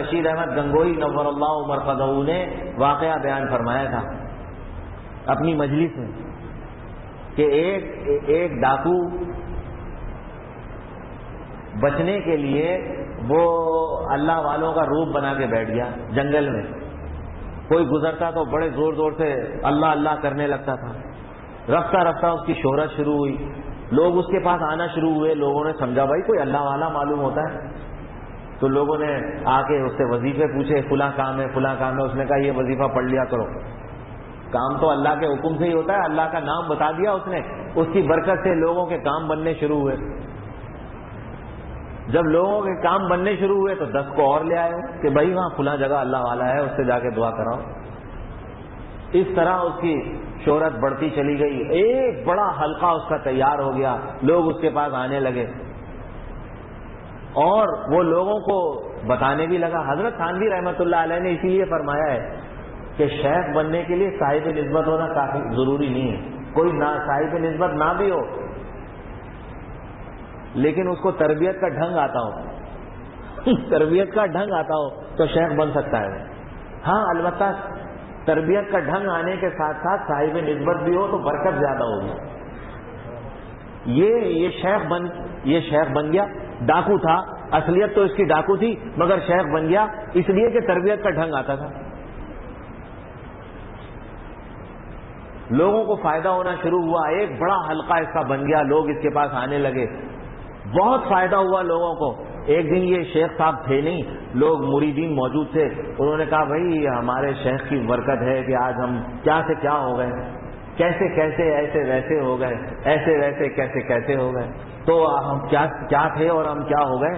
رشید احمد گنگوئی نور اللہ مرقدہ نے واقعہ بیان فرمایا تھا اپنی مجلس میں کہ ایک ڈاکو بچنے کے لیے وہ اللہ والوں کا روپ بنا کے بیٹھ گیا جنگل میں. کوئی گزرتا تو بڑے زور زور سے اللہ اللہ کرنے لگتا تھا. رفتہ رفتہ اس کی شہرت شروع ہوئی, لوگ اس کے پاس آنا شروع ہوئے. لوگوں نے سمجھا بھائی کوئی اللہ والا معلوم ہوتا ہے, تو لوگوں نے آ کے اس سے وظیفے پوچھے, فلاں کام ہے فلاں کام ہے. اس نے کہا یہ وظیفہ پڑھ لیا کرو. کام تو اللہ کے حکم سے ہی ہوتا ہے, اللہ کا نام بتا دیا اس نے, اس کی برکت سے لوگوں کے کام بننے شروع ہوئے. جب لوگوں کے کام بننے شروع ہوئے تو 10 کو اور لے آئے کہ بھائی وہاں فلاں جگہ اللہ والا ہے, اس سے جا کے دعا کراؤ. اس طرح اس کی شہرت بڑھتی چلی گئی. ایک بڑا حلقہ اس کا تیار ہو گیا, لوگ اس کے پاس آنے لگے اور وہ لوگوں کو بتانے بھی لگا. حضرت تھانوی رحمۃ اللہ علیہ نے اسی لیے فرمایا ہے کہ شیخ بننے کے لیے صاحب نسبت ہونا کافی ضروری نہیں ہے. کوئی نہ صاحب نسبت نہ بھی ہو لیکن اس کو تربیت کا ڈھنگ آتا ہو, تربیت کا ڈھنگ آتا ہو تو شیخ بن سکتا ہے. ہاں البتہ تربیت کا ڈھنگ آنے کے ساتھ ساتھ صاحب نسبت بھی ہو تو برکت زیادہ ہوگی. یہ شیخ بن گیا. ڈاکو تھا, اصلیت تو اس کی ڈاکو تھی, مگر شیخ بن گیا اس لیے کہ تربیت کا ڈھنگ آتا تھا. لوگوں کو فائدہ ہونا شروع ہوا, ایک بڑا حلقہ اس کا بن گیا, لوگ اس کے پاس آنے لگے, بہت فائدہ ہوا لوگوں کو. ایک دن یہ شیخ صاحب تھے نہیں, لوگ مریدین موجود تھے. انہوں نے کہا بھائی ہمارے شیخ کی برکت ہے کہ آج ہم کیا سے کیا ہو گئے, کیسے کیسے ایسے ویسے ہو گئے, ایسے ویسے کیسے کیسے ہو گئے. تو ہم کیا تھے اور ہم کیا ہو گئے.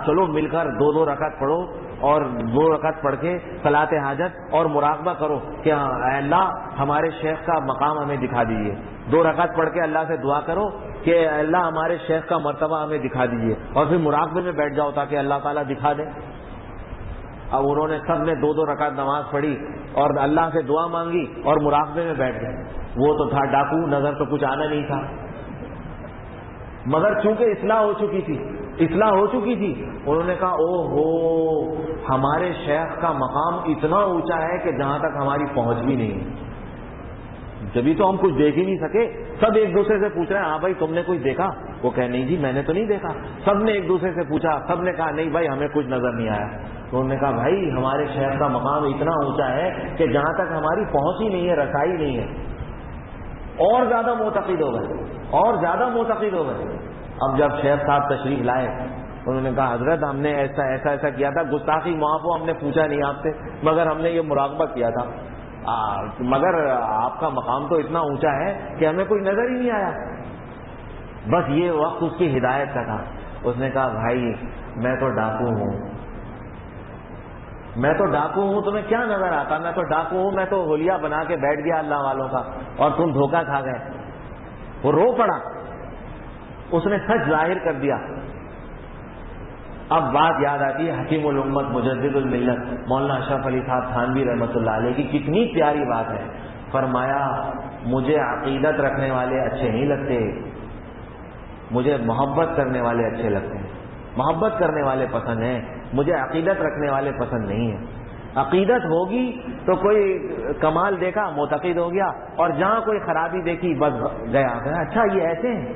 چلو مل کر 2 رکعت پڑھو اور 2 رکعت پڑھ کے صلاۃ حاجت اور مراقبہ کرو کہ اے اللہ ہمارے شیخ کا مقام ہمیں دکھا دیجیے. 2 رکعت پڑھ کے اللہ سے دعا کرو کہ اللہ ہمارے شیخ کا مرتبہ ہمیں دکھا دیجیے, اور پھر مراقبے میں بیٹھ جاؤ تاکہ اللہ تعالیٰ دکھا دے. اب انہوں نے سب نے 2 رکعت نماز پڑھی اور اللہ سے دعا مانگی اور مراقبے میں بیٹھ گئے. وہ تو تھا ڈاکو, نظر تو کچھ آنا نہیں تھا, مگر چونکہ اصلاح ہو چکی تھی, انہوں نے کہا او ہو ہمارے شیخ کا مقام اتنا اونچا ہے کہ جہاں تک ہماری پہنچ بھی نہیں ہے. جبھی تو ہم کچھ دیکھ ہی نہیں سکے. سب ایک دوسرے سے پوچھ رہے ہیں ہاں بھائی تم نے کچھ دیکھا. وہ کہے نہیں جی میں نے تو نہیں دیکھا. سب نے ایک دوسرے سے پوچھا, سب نے کہا نہیں بھائی ہمیں کچھ نظر نہیں آیا. تو انہوں نے کہا بھائی ہمارے شہر کا مقام اتنا اونچا ہے کہ جہاں تک ہماری پہنچ ہی نہیں ہے, رسائی نہیں ہے. اور زیادہ معتقد ہو گئے. اب جب شیخ صاحب تشریف لائے انہوں نے کہا حضرت ہم نے ایسا کیا تھا, گستاخی معاف ہو, ہم نے پوچھا نہیں آپ سے, مگر ہم نے یہ مراقبہ کیا تھا, مگر آپ کا مقام تو اتنا اونچا ہے کہ ہمیں کوئی نظر ہی نہیں آیا. بس یہ وقت اس کی ہدایت کا تھا. اس نے کہا بھائی میں تو ڈاکو ہوں, تمہیں کیا نظر آتا. میں تو ڈاکو ہوں, میں تو حلیہ بنا کے بیٹھ گیا اللہ والوں کا اور تم دھوکہ کھا گئے. وہ رو پڑا, اس نے سچ ظاہر کر دیا. اب بات یاد آتی ہے حکیم الامت مجدد الملت مولانا اشرف علی صاحب تھانوی رحمۃ اللہ علیہ کی کتنی پیاری بات ہے. فرمایا مجھے عقیدت رکھنے والے اچھے نہیں لگتے, مجھے محبت کرنے والے اچھے لگتے ہیں. محبت کرنے والے پسند ہیں, مجھے عقیدت رکھنے والے پسند نہیں ہیں. عقیدت ہوگی تو کوئی کمال دیکھا معتقد ہو گیا, اور جہاں کوئی خرابی دیکھی بس گیا. اچھا یہ ایسے ہیں,